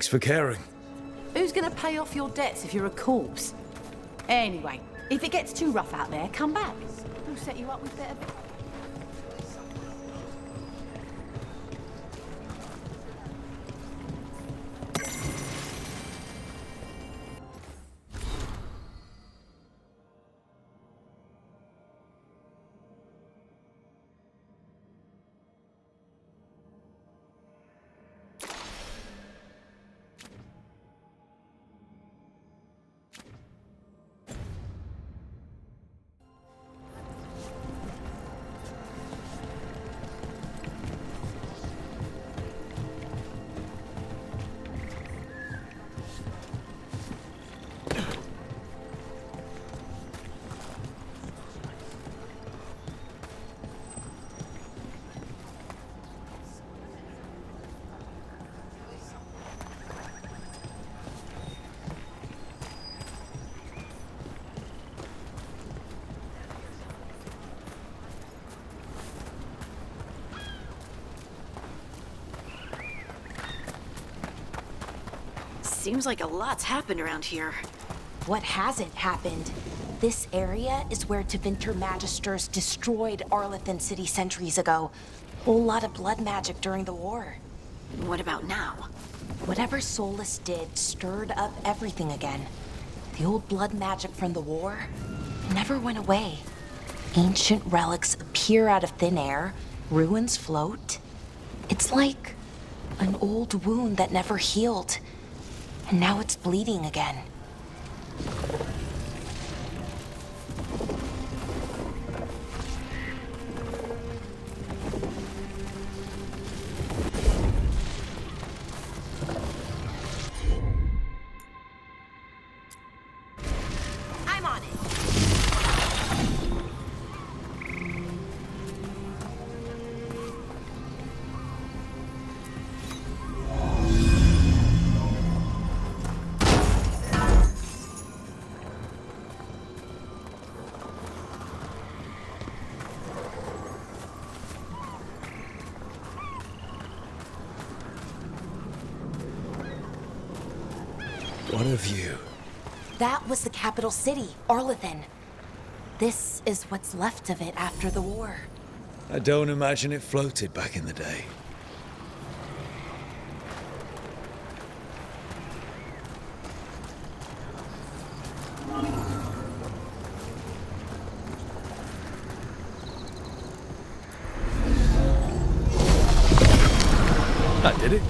Thanks for caring. Who's gonna pay off your debts if you're a corpse? Anyway, if it gets too rough out there, come back. We'll set you up with better... Seems like a lot's happened around here. What hasn't happened? This area is where Tevinter Magisters destroyed Arlathan City centuries ago. Whole lot of blood magic during the war. What about now? Whatever Solus did stirred up everything again. The old blood magic from the war never went away. Ancient relics appear out of thin air, ruins float. It's like an old wound that never healed. And now it's bleeding again. I'm on it. What of you? That was the capital city, Arlathan. This is what's left of it after the war. I don't imagine it floated back in the day. That did it.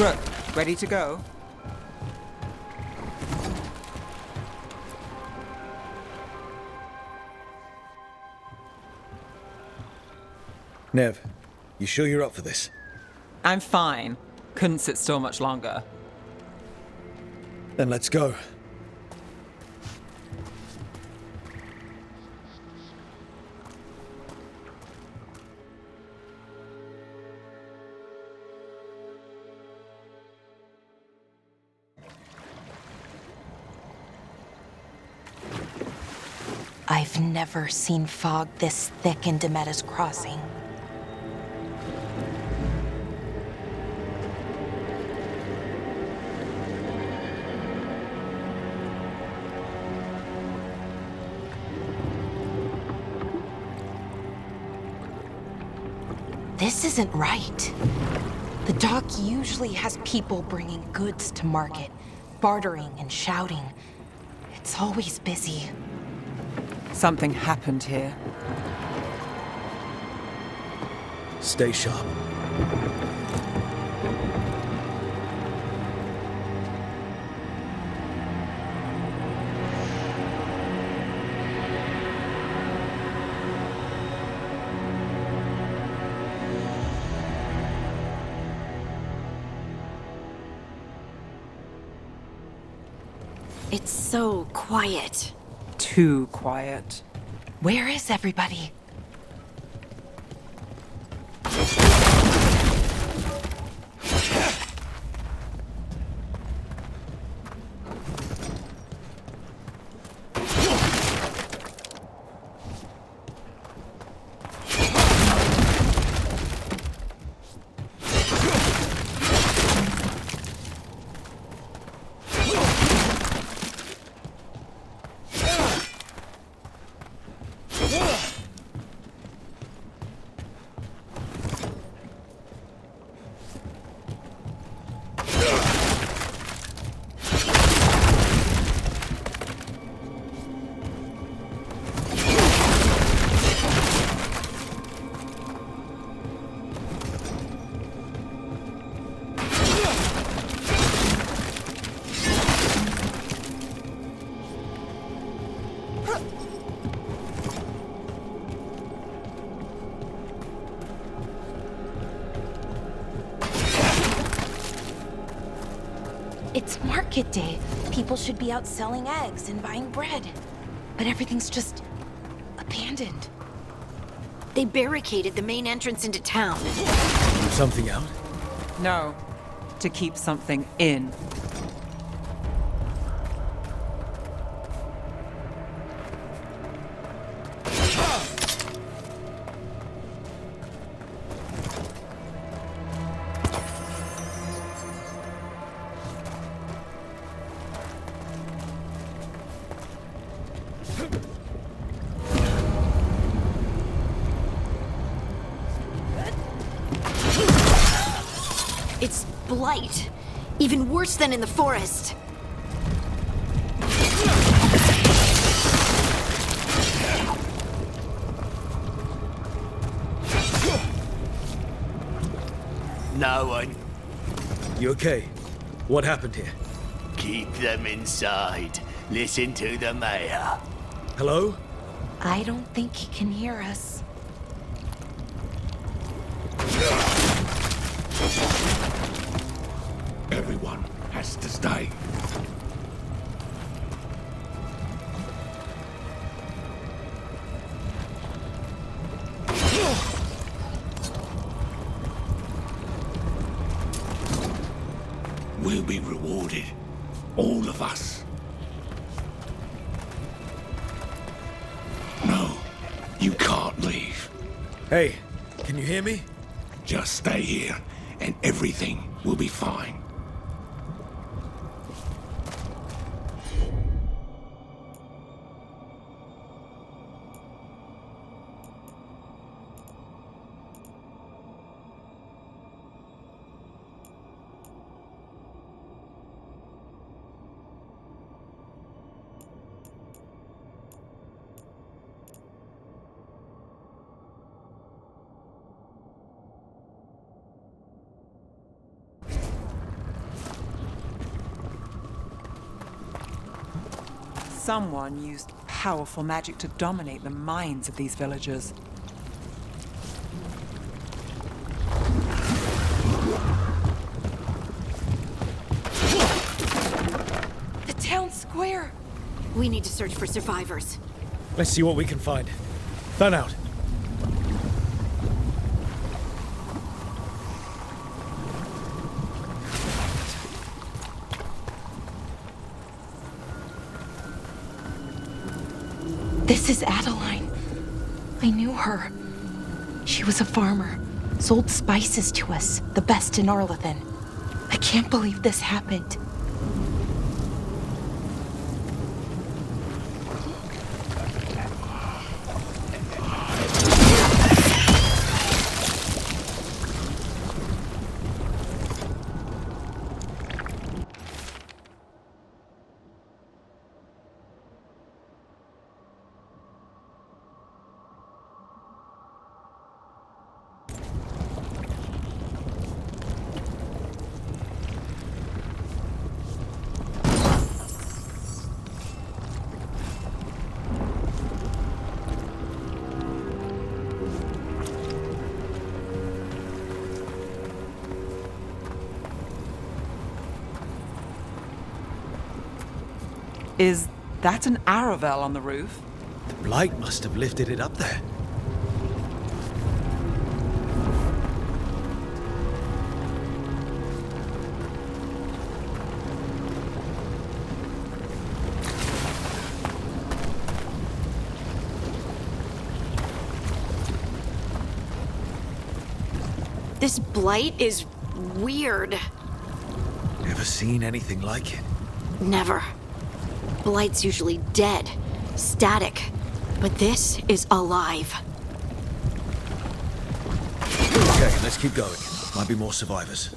Brooke, ready to go? Nev, you sure you're up for this? I'm fine. Couldn't sit still much longer. Then let's go. I've never seen fog this thick in Demetta's Crossing. This isn't right. The dock usually has people bringing goods to market, bartering and shouting. It's always busy. Something happened here. Stay sharp. It's so quiet. Too quiet. Where is everybody? It's market day. People should be out selling eggs and buying bread. But everything's just abandoned. They barricaded the main entrance into town. Keep something out? No, to keep something in. It's blight. Even worse than in the forest. No one. You okay? What happened here? Keep them inside. Listen to the mayor. Hello? I don't think he can hear us. Everyone has to stay. We'll be rewarded. All of us. No, you can't leave. Hey, can you hear me? Just stay here, and everything will be fine. Someone used powerful magic to dominate the minds of these villagers. The town square! We need to search for survivors. Let's see what we can find. Fan out. This is Adeline. I knew her. She was a farmer, sold spices to us, the best in Arlathan. I can't believe this happened. Is that an Aravel on the roof? The blight must have lifted it up there. This blight is weird. Never seen anything like it. Never. Blight's usually dead, static, but this is alive. Okay, let's keep going. Might be more survivors.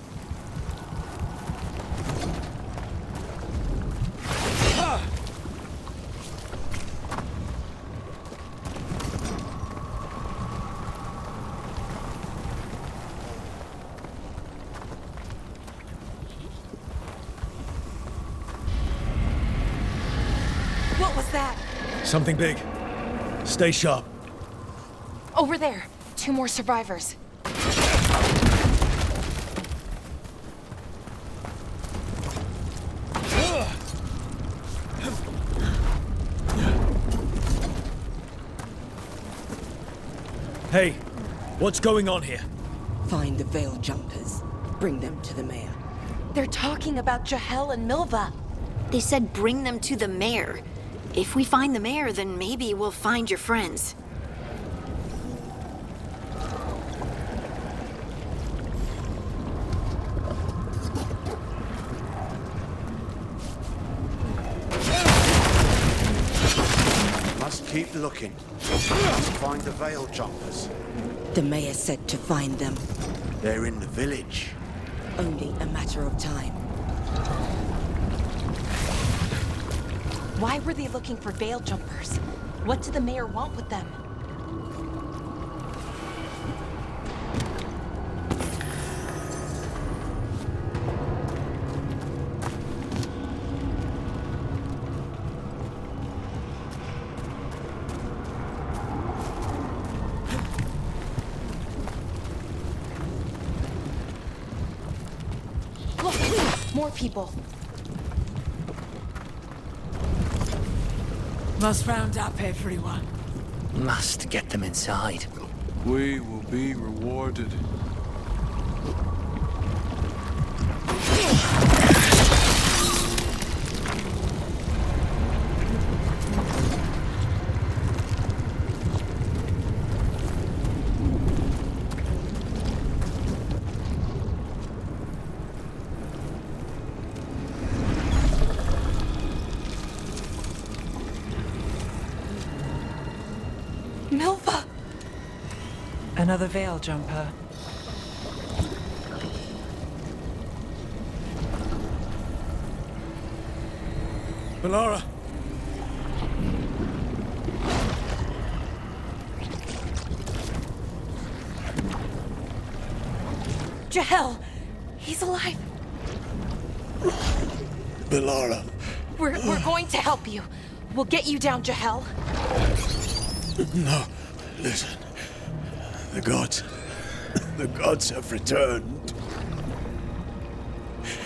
What was that? Something big. Stay sharp. Over there. 2 more survivors. Hey, what's going on here? Find the Veil Jumpers. Bring them to the mayor. They're talking about Jahel and Milva. They said bring them to the mayor. If we find the mayor, then maybe we'll find your friends. Must keep looking. Must find the Veil Jumpers. The mayor said to find them. They're in the village. Only a matter of time. Why were they looking for veil jumpers? What did the mayor want with them? Look, more people. Must round up everyone. Must get them inside. We will be rewarded. Milva! Another veil jumper. Melara! Jahel! He's alive! Melara. We're going to help you. We'll get you down, Jahel. No, listen. The gods have returned.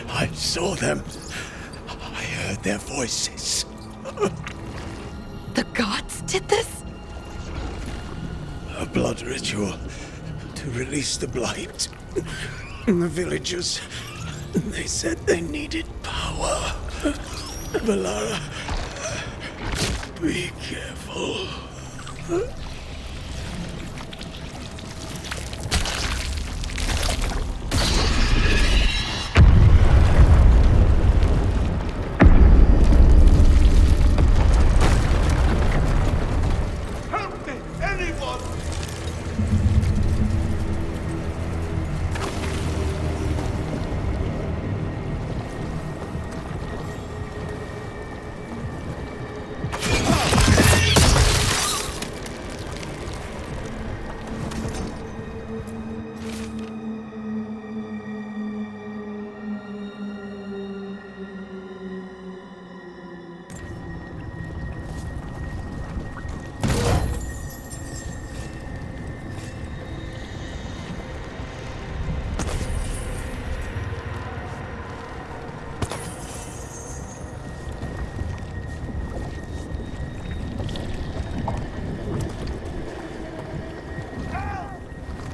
I saw them. I heard their voices. The gods did this? A blood ritual to release the blight. The villagers, they said they needed power. Valara, be careful. Help me, anyone!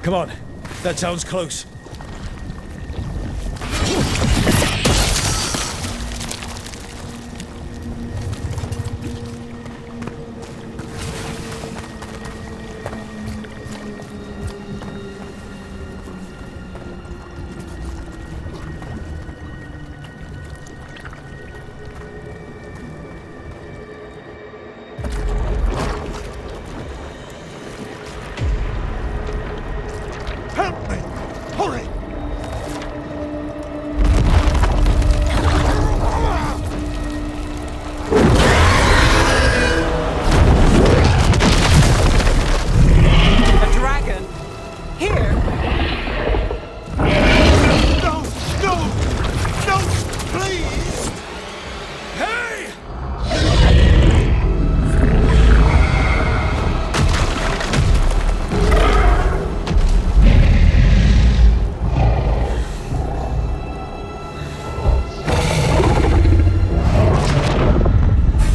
Come on. That sounds close. Help me! Hurry! A dragon? Here? No! No! No! Please! Hey!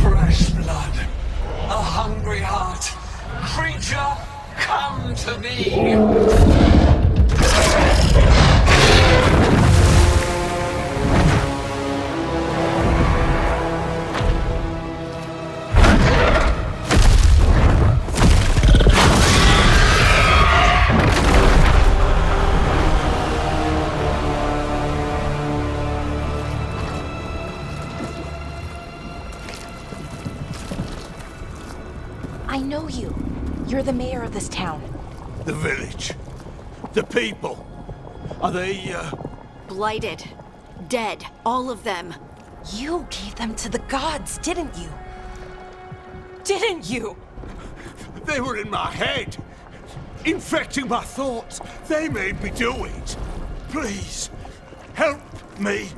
Fresh blood. A hungry heart. Creature, come to me. I know you. You're the mayor of this town. The village. The people. Are they, Blighted. Dead. All of them. You gave them to the gods, didn't you? Didn't you? They were in my head. Infecting my thoughts. They made me do it. Please, help me.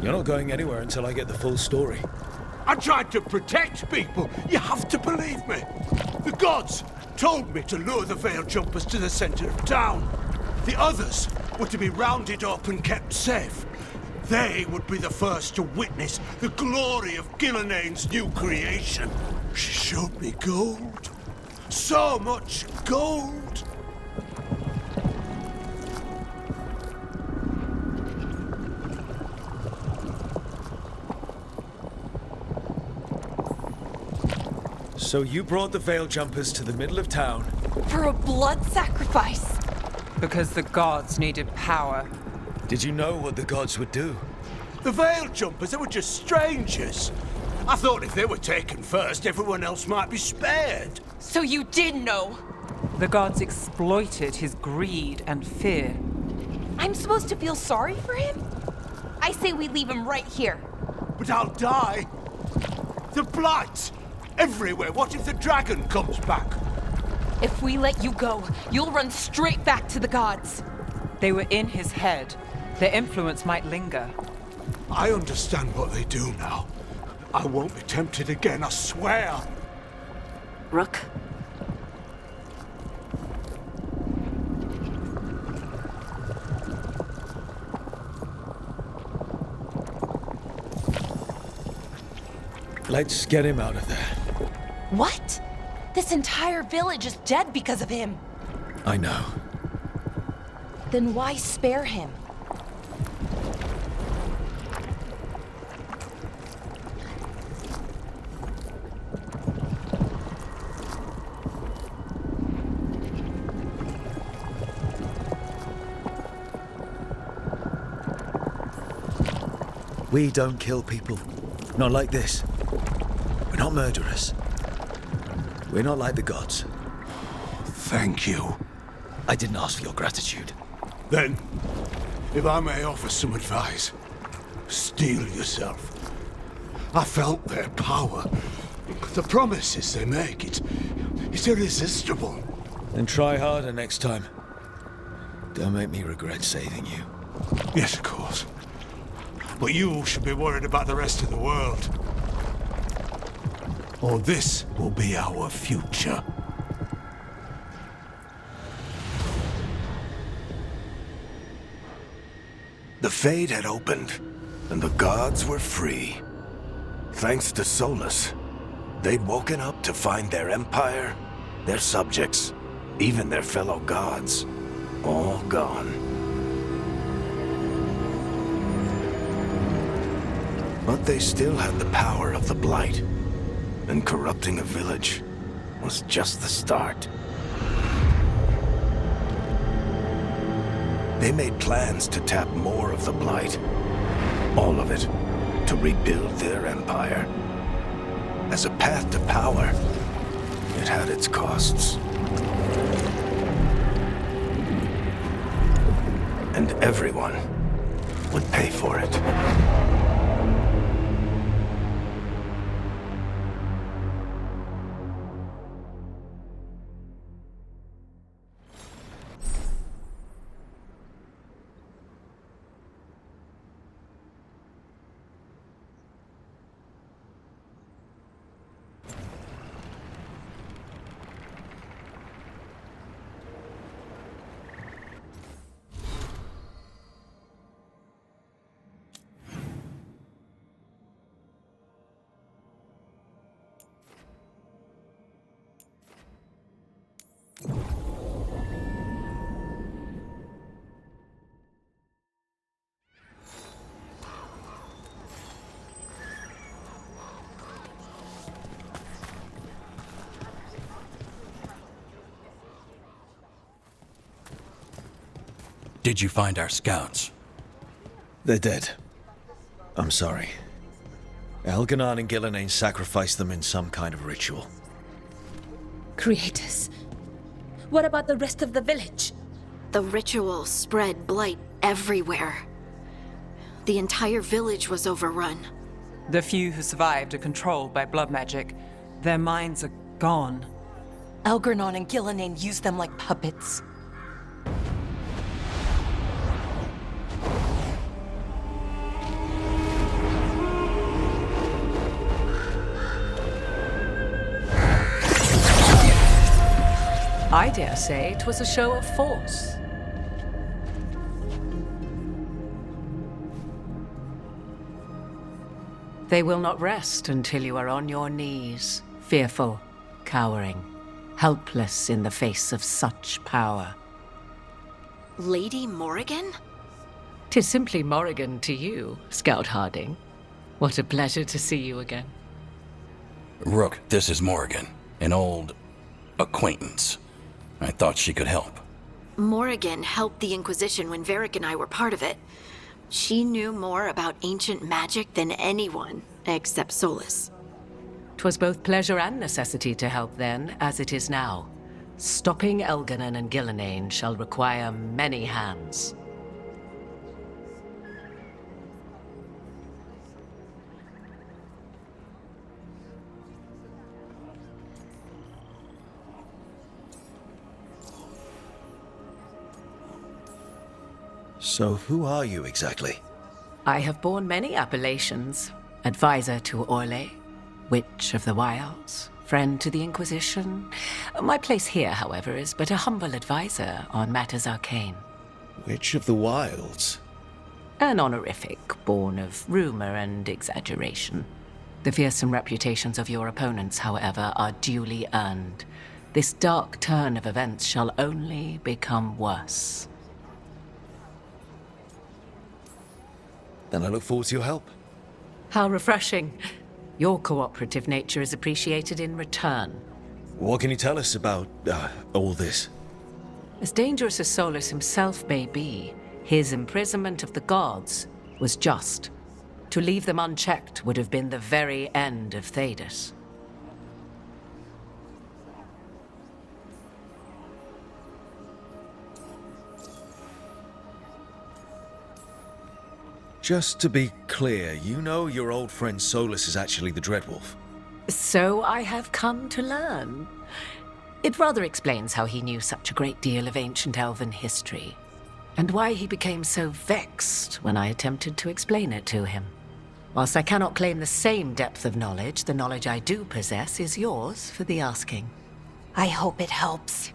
You're not going anywhere until I get the full story. I tried to protect people. You have to believe me. The gods told me to lure the Veil Jumpers to the center of town. The others were to be rounded up and kept safe. They would be the first to witness the glory of Gillenane's new creation. She showed me gold. So much gold. So you brought the Veil Jumpers to the middle of town. For a blood sacrifice. Because the gods needed power. Did you know what the gods would do? The Veil Jumpers, they were just strangers. I thought if they were taken first, everyone else might be spared. So you did know. The gods exploited his greed and fear. I'm supposed to feel sorry for him? I say we leave him right here. But I'll die. The blight everywhere. What if the dragon comes back? If we let you go, you'll run straight back to the gods. They were in his head. Their influence might linger. I understand what they do now. I won't be tempted again, I swear. Rook? Let's get him out of there. What? This entire village is dead because of him. I know. Then why spare him? We don't kill people. Not like this. We're not murderers. We're not like the gods. Thank you. I didn't ask for your gratitude. Then, if I may offer some advice, steel yourself. I felt their power. The promises they make, it's irresistible. Then try harder next time. Don't make me regret saving you. Yes, of course. But you should be worried about the rest of the world. Or this will be our future. The Fade had opened, and the gods were free. Thanks to Solus, they'd woken up to find their empire, their subjects, even their fellow gods, all gone. But they still had the power of the Blight, and corrupting a village was just the start. They made plans to tap more of the Blight, all of it, to rebuild their empire. As a path to power, it had its costs. And everyone would pay for it. Did you find our scouts? They're dead. I'm sorry. Elganon and Gillenane sacrificed them in some kind of ritual. Creators. What about the rest of the village? The ritual spread blight everywhere. The entire village was overrun. The few who survived are controlled by blood magic. Their minds are gone. Elganon and Gillenane used them like puppets. I dare say it was a show of force. They will not rest until you are on your knees, fearful, cowering, helpless in the face of such power. Lady Morrigan? 'Tis simply Morrigan to you, Scout Harding. What a pleasure to see you again. Rook, this is Morrigan, an old acquaintance. I thought she could help. Morrigan helped the Inquisition when Varric and I were part of it. She knew more about ancient magic than anyone, except Solus. 'Twas both pleasure and necessity to help then, as it is now. Stopping Elganon and Gillenane shall require many hands. So who are you exactly? I have borne many appellations. Advisor to Orlais, Witch of the Wilds, friend to the Inquisition. My place here, however, is but a humble advisor on matters arcane. Witch of the Wilds? An honorific born of rumor and exaggeration. The fearsome reputations of your opponents, however, are duly earned. This dark turn of events shall only become worse. Then I look forward to your help. How refreshing. Your cooperative nature is appreciated in return. What can you tell us about, all this? As dangerous as Solus himself may be, his imprisonment of the gods was just. To leave them unchecked would have been the very end of Thedas. Just to be clear, you know your old friend Solus is actually the Dreadwolf. So I have come to learn. It rather explains how he knew such a great deal of ancient elven history, and why he became so vexed when I attempted to explain it to him. Whilst I cannot claim the same depth of knowledge, the knowledge I do possess is yours for the asking. I hope it helps.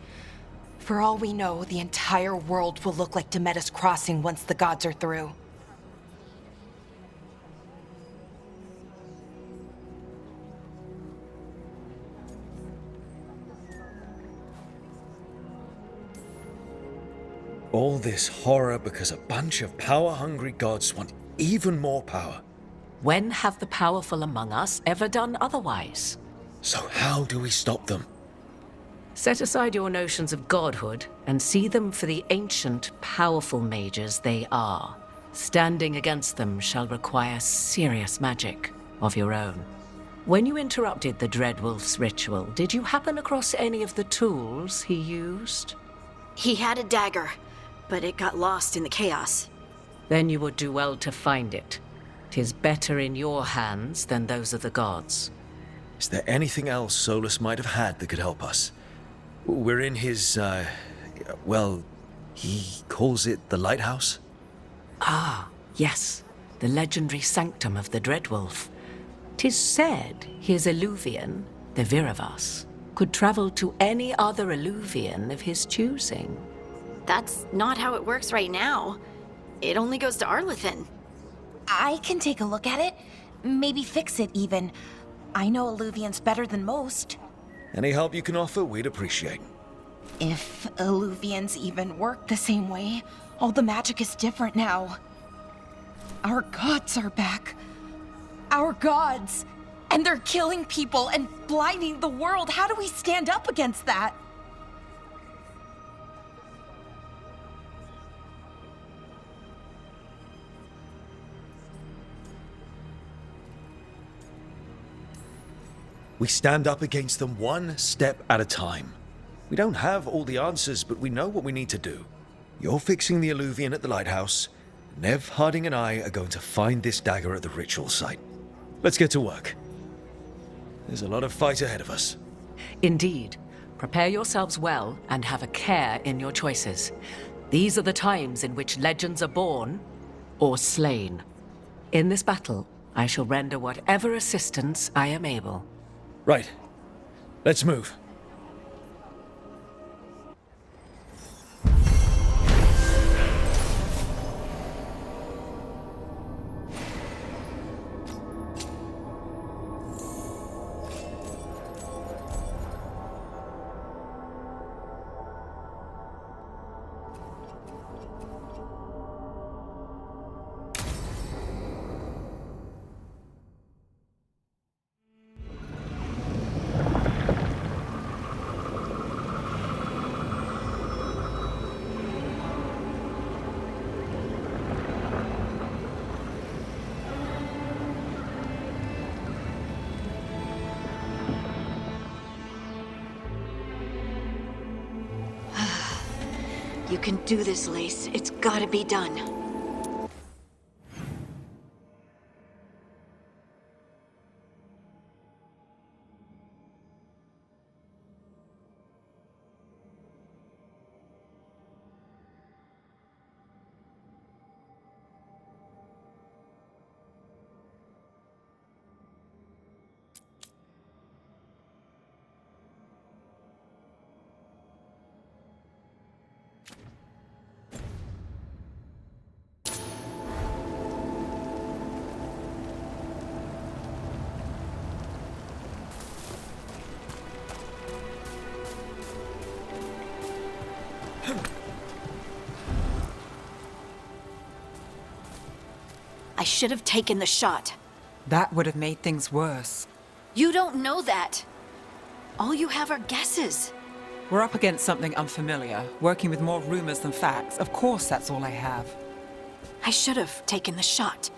For all we know, the entire world will look like Demetus Crossing once the gods are through. All this horror because a bunch of power-hungry gods want even more power. When have the powerful among us ever done otherwise? So how do we stop them? Set aside your notions of godhood and see them for the ancient, powerful mages they are. Standing against them shall require serious magic of your own. When you interrupted the Dreadwolf's ritual, did you happen across any of the tools he used? He had a dagger, but it got lost in the chaos. Then you would do well to find it. 'Tis better in your hands than those of the gods. Is there anything else Solus might have had that could help us? We're in his, well, he calls it the lighthouse? Ah, yes, the legendary sanctum of the Dreadwolf. 'Tis said his Illuvian, the Viravas, could travel to any other Illuvian of his choosing. That's not how it works right now. It only goes to Arlethan. I can take a look at it. Maybe fix it, even. I know Illuvians better than most. Any help you can offer, we'd appreciate. If Illuvians even work the same way, all the magic is different now. Our gods are back. Our gods! And they're killing people and blinding the world. How do we stand up against that? We stand up against them one step at a time. We don't have all the answers, but we know what we need to do. You're fixing the Illuvian at the lighthouse. Nev, Harding, and I are going to find this dagger at the ritual site. Let's get to work. There's a lot of fight ahead of us. Indeed. Prepare yourselves well and have a care in your choices. These are the times in which legends are born or slain. In this battle, I shall render whatever assistance I am able. Right. Let's move. You can do this, Lace. It's gotta be done. should have taken the shot. That would have made things worse. You don't know that. All you have are guesses. We're up against something unfamiliar, working with more rumors than facts. Of course, that's all I have. I should have taken the shot.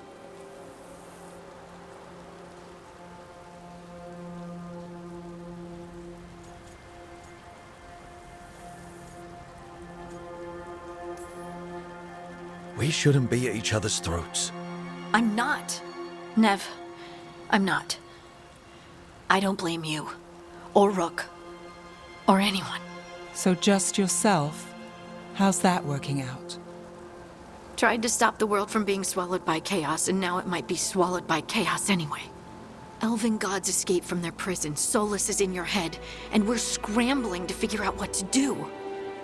We shouldn't be at each other's throats. I'm not. Nev, I'm not. I don't blame you, or Rook, or anyone. So just yourself? How's that working out? Tried to stop the world from being swallowed by chaos, and now it might be swallowed by chaos anyway. Elven gods escaped from their prison, Solus is in your head, and we're scrambling to figure out what to do.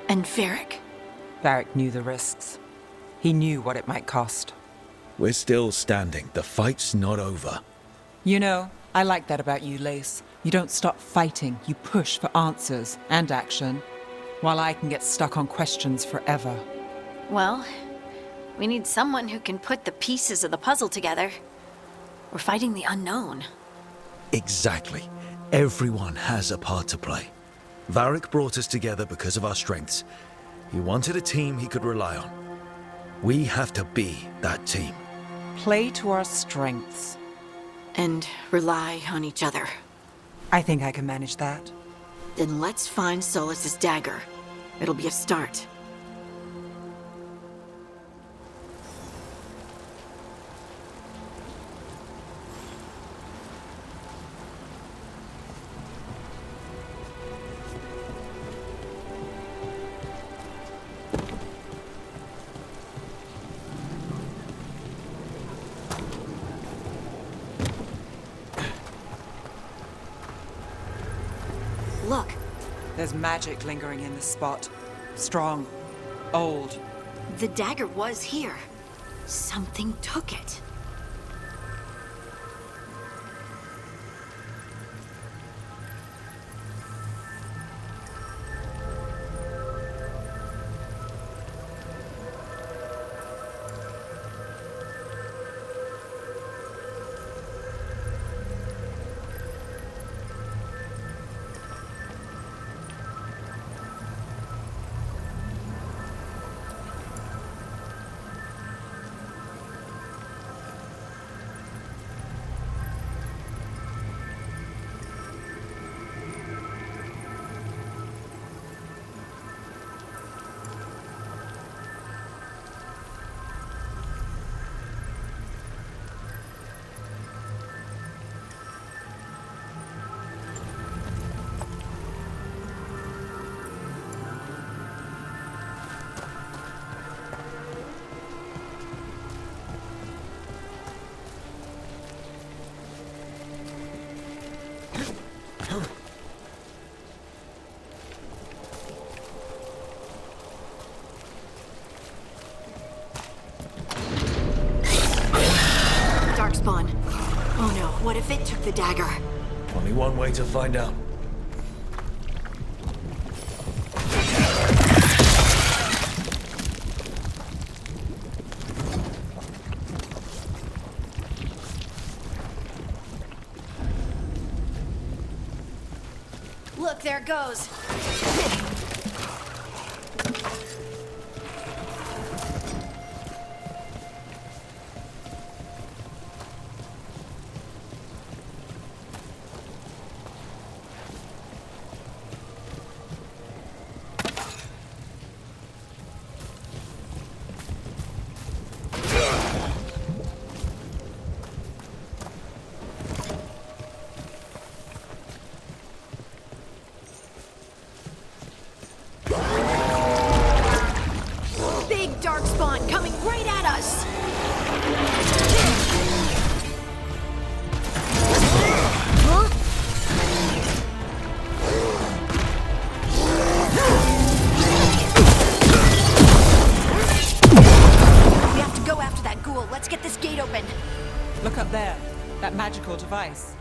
And Varric? Varric knew the risks. He knew what it might cost. We're still standing. The fight's not over. You know, I like that about you, Lace. You don't stop fighting. You push for answers and action, while I can get stuck on questions forever. Well, we need someone who can put the pieces of the puzzle together. We're fighting the unknown. Exactly. Everyone has a part to play. Varric brought us together because of our strengths. He wanted a team he could rely on. We have to be that team. Play to our strengths. And rely on each other. I think I can manage that. Then let's find Solus's dagger. It'll be a start. Look. There's magic lingering in this spot. Strong. Old. The dagger was here. Something took it. Darkspawn. Oh no, what if it took the dagger? Only one way to find out. Look, there it goes. Big Darkspawn coming right at us! We have to go after that ghoul. Let's get this gate open. Look up there. That magical device.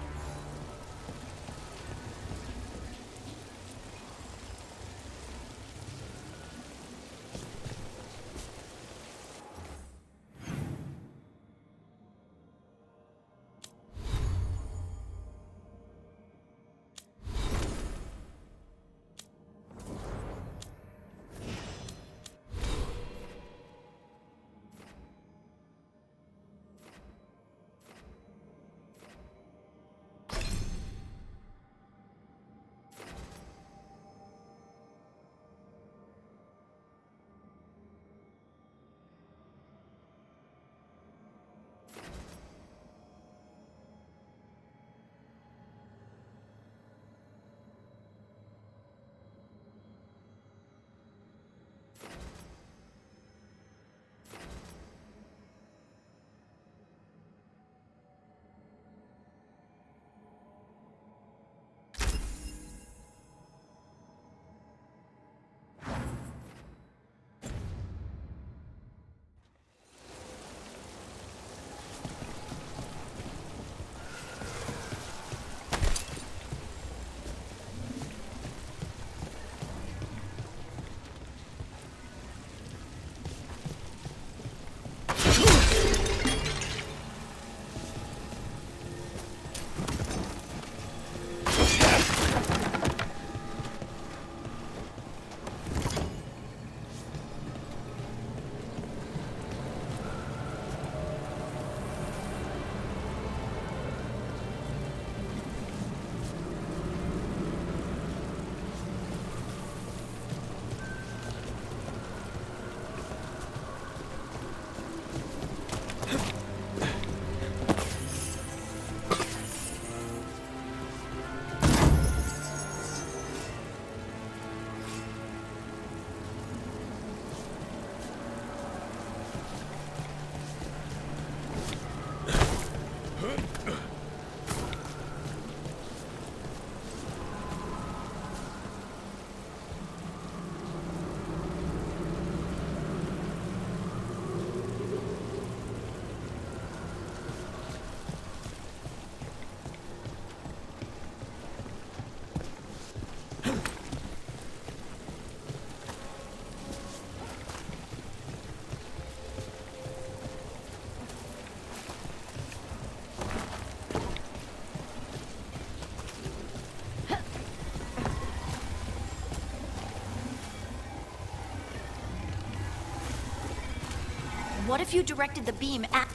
What if you directed the beam at...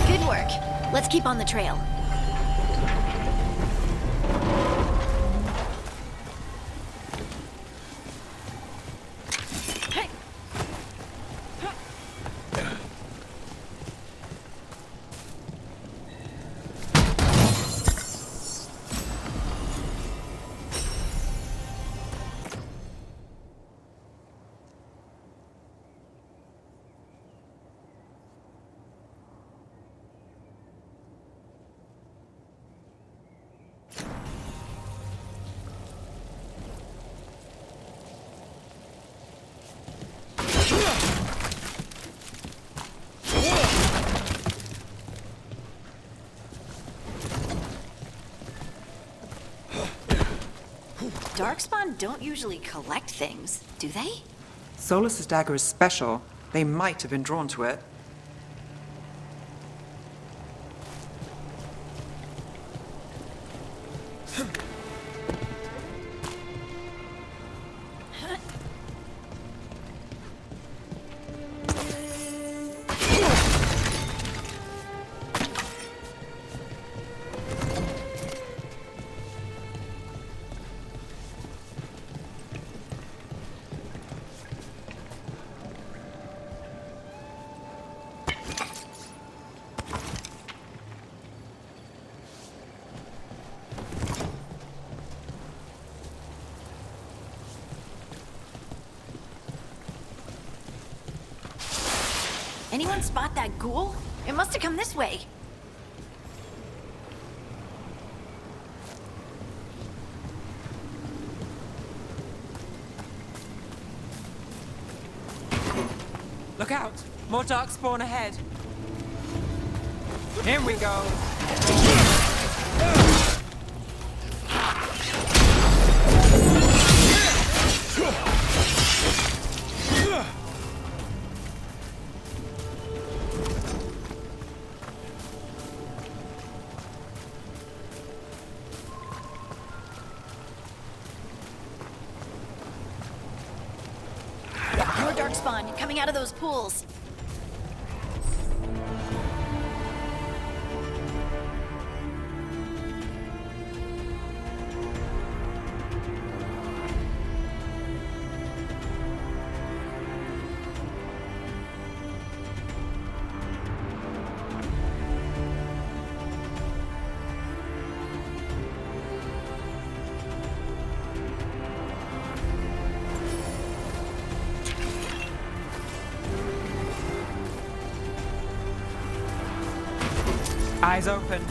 Good work. Let's keep on the trail. Darkspawn don't usually collect things, do they? Solus's dagger is special. They might have been drawn to it. Anyone spot that ghoul? It must have come this way. Look out! More darkspawn ahead. Here we go. More darkspawn coming out of those pools. Eyes open.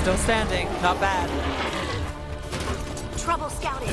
Still standing, not bad. Trouble scouted.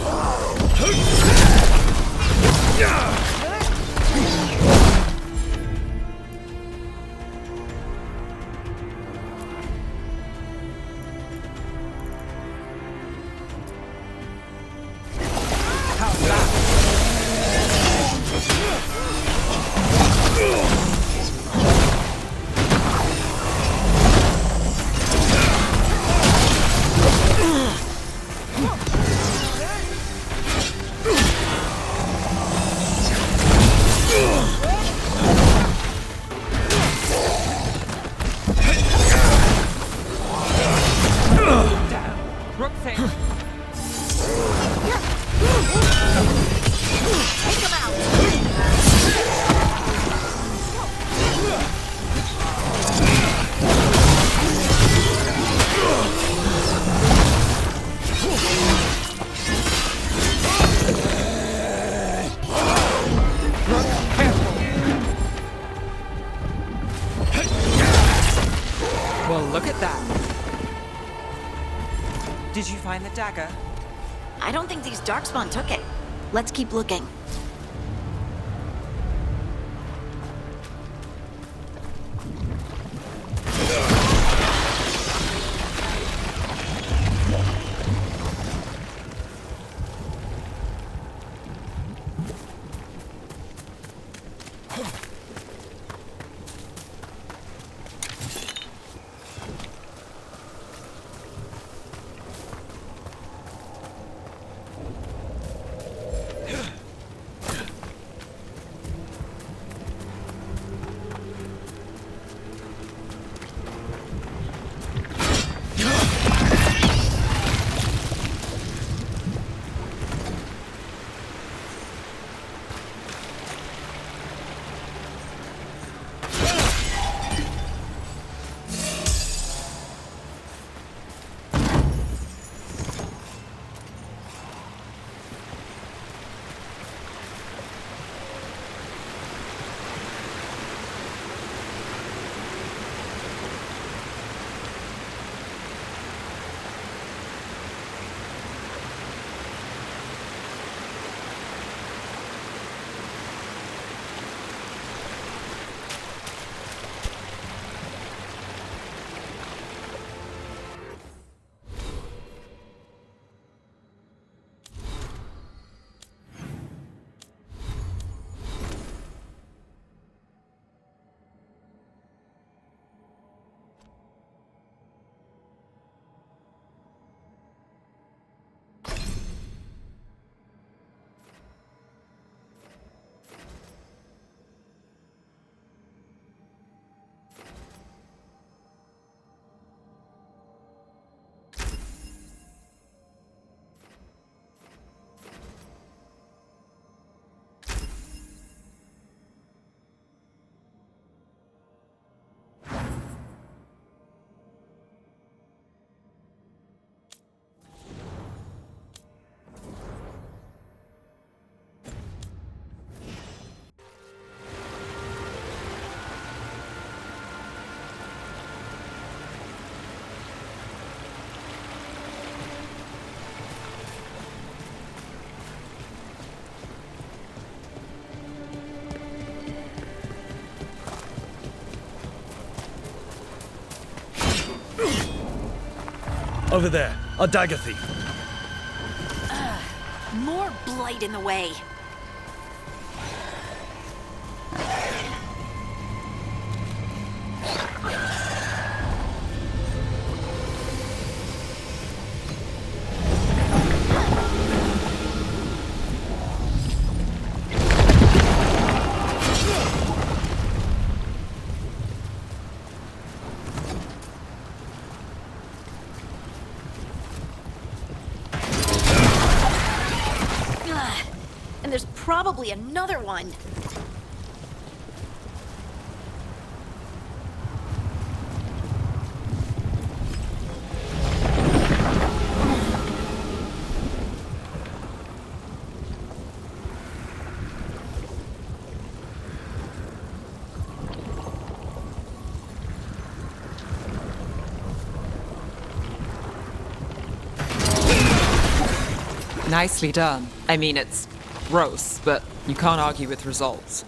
Did you find the dagger? I don't think these Darkspawn took it. Let's keep looking. Over there, a dagger thief. More blight in the way. And there's probably another one. Nicely done. I mean, it's gross, but you can't argue with results.